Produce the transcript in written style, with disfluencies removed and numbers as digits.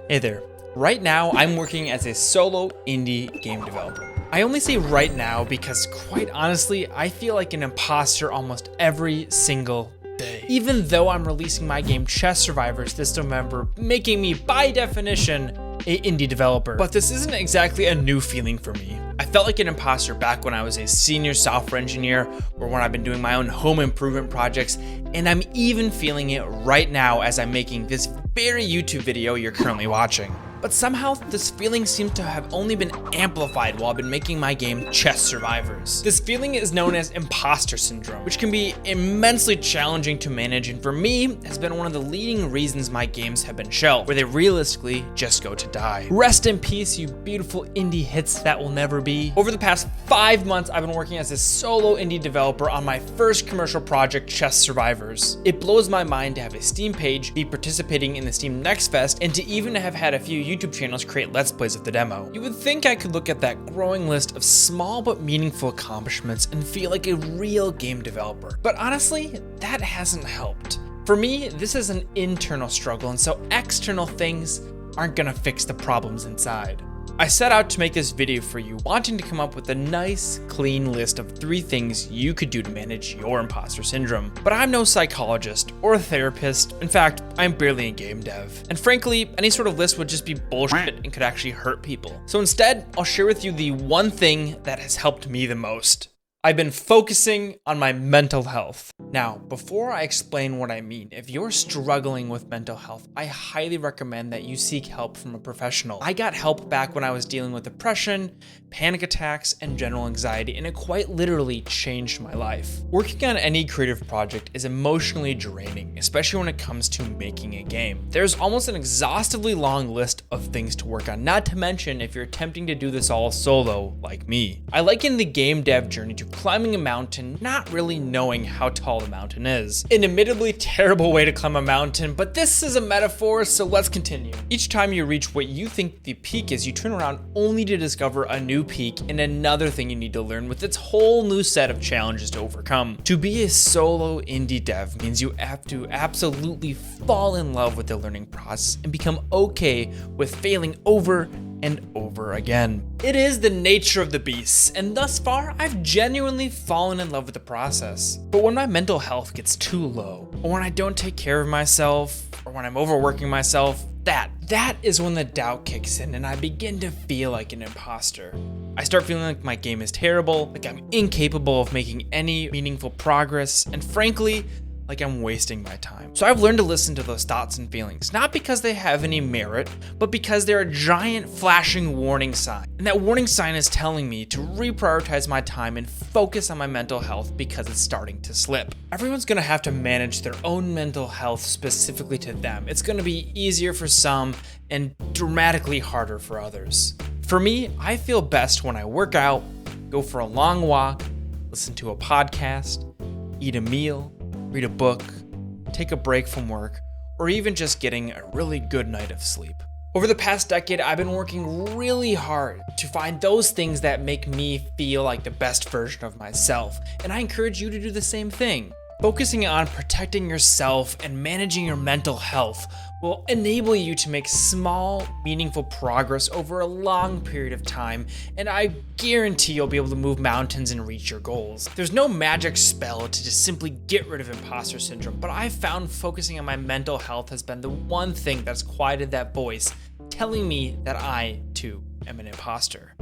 Hey there. Right now, I'm working as a solo indie game developer. I only say right now because, quite honestly, I feel like an imposter almost every single day. Even though I'm releasing my game Chess Survivors this November, making me, by definition, an indie developer. But this isn't exactly a new feeling for me. I felt like an imposter back when I was a senior software engineer or when I've been doing my own home improvement projects, and I'm even feeling it right now as I'm making this very YouTube video you're currently watching. But somehow, this feeling seems to have only been amplified while I've been making my game Chess Survivors. This feeling is known as imposter syndrome, which can be immensely challenging to manage, and for me, has been one of the leading reasons my games have been shelved, where they realistically just go to die. Rest in peace, you beautiful indie hits that will never be. Over the past 5 months, I've been working as a solo indie developer on my first commercial project, Chess Survivors. It blows my mind to have a Steam page, be participating in the Steam Next Fest, and to even have had a few YouTube channels create Let's Plays of the demo. You would think I could look at that growing list of small but meaningful accomplishments and feel like a real game developer. But honestly, that hasn't helped. For me, this is an internal struggle, and so external things aren't gonna fix the problems inside. I set out to make this video for you, wanting to come up with a nice, clean list of 3 things you could do to manage your imposter syndrome. But I'm no psychologist or a therapist. In fact, I'm barely a game dev. And frankly, any sort of list would just be bullshit and could actually hurt people. So instead, I'll share with you the one thing that has helped me the most. I've been focusing on my mental health. Now, before I explain what I mean, if you're struggling with mental health, I highly recommend that you seek help from a professional. I got help back when I was dealing with depression, panic attacks, and general anxiety, and it quite literally changed my life. Working on any creative project is emotionally draining, especially when it comes to making a game. There's almost an exhaustively long list of things to work on, not to mention if you're attempting to do this all solo, like me. I liken the game dev journey to climbing a mountain, not really knowing how tall the mountain is. An admittedly terrible way to climb a mountain, but this is a metaphor, so let's continue. Each time you reach what you think the peak is, you turn around only to discover a new peak and another thing you need to learn with its whole new set of challenges to overcome. To be a solo indie dev means you have to absolutely fall in love with the learning process and become okay with failing over and over again. It is the nature of the beast, and thus far, I've genuinely fallen in love with the process. But when my mental health gets too low, or when I don't take care of myself, or when I'm overworking myself, that is when the doubt kicks in and I begin to feel like an imposter. I start feeling like my game is terrible, like I'm incapable of making any meaningful progress, and frankly, like I'm wasting my time. So I've learned to listen to those thoughts and feelings, not because they have any merit, but because they're a giant flashing warning sign. And that warning sign is telling me to reprioritize my time and focus on my mental health because it's starting to slip. Everyone's gonna have to manage their own mental health specifically to them. It's gonna be easier for some and dramatically harder for others. For me, I feel best when I work out, go for a long walk, listen to a podcast, eat a meal, read a book, take a break from work, or even just getting a really good night of sleep. Over the past decade, I've been working really hard to find those things that make me feel like the best version of myself, and I encourage you to do the same thing. Focusing on protecting yourself and managing your mental health will enable you to make small, meaningful progress over a long period of time, and I guarantee you'll be able to move mountains and reach your goals. There's no magic spell to just simply get rid of imposter syndrome, but I've found focusing on my mental health has been the one thing that's quieted that voice telling me that I, too, am an imposter.